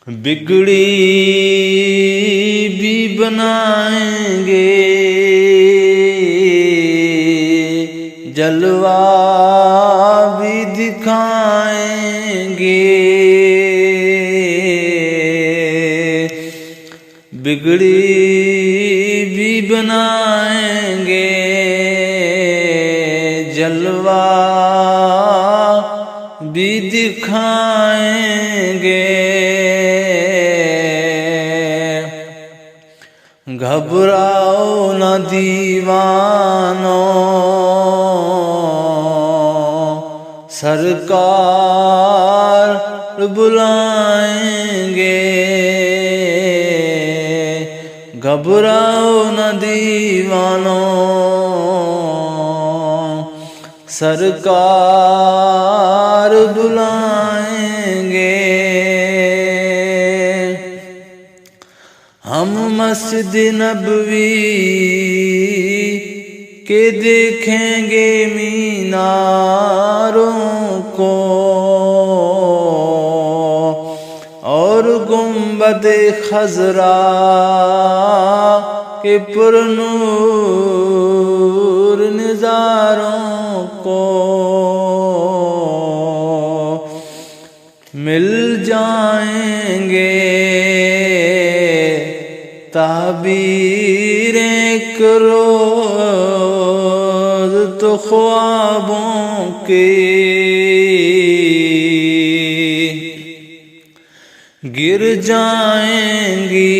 بگڑی بھی بنائیں گے، جلوہ بھی دکھائیں گے، بگڑی بھی بنائیں گے، جلوہ بھی دکھائیں گے، گھبراؤ نہ دیوانوں، سرکار بلائیں گے، گھبراؤ نہ دیوانوں، سرکار بلائیں گے، ہم مسجد نبوی کے دیکھیں گے میناروں کو، اور گنبد خضرا کے پرنور نظاروں کو، مل جائیں گے تعبیر ایک روز تو خوابوں کی، گر جائیں گی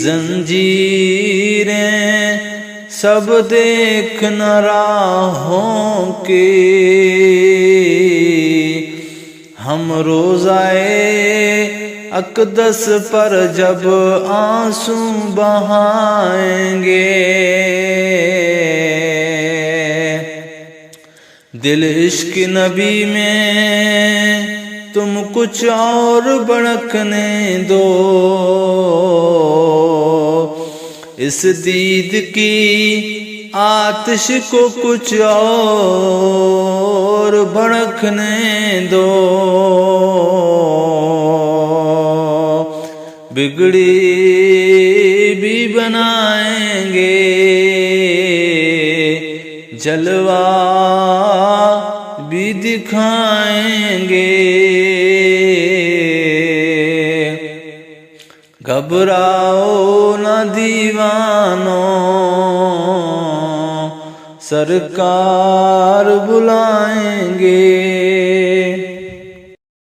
زنجیریں سب دیکھنا راہوں کی، ہم روضۂ اقدس پر جب آنسو بہائیں گے، دل عشق نبی میں تم کچھ اور بڑکنے دو، اس دید کی آتش کو کچھ اور بڑکنے دو، بگڑی بھی بنائیں گے، جلوہ بھی دکھائیں گے، گھبراؤ نہ دیوانوں، سرکار بلائیں گے۔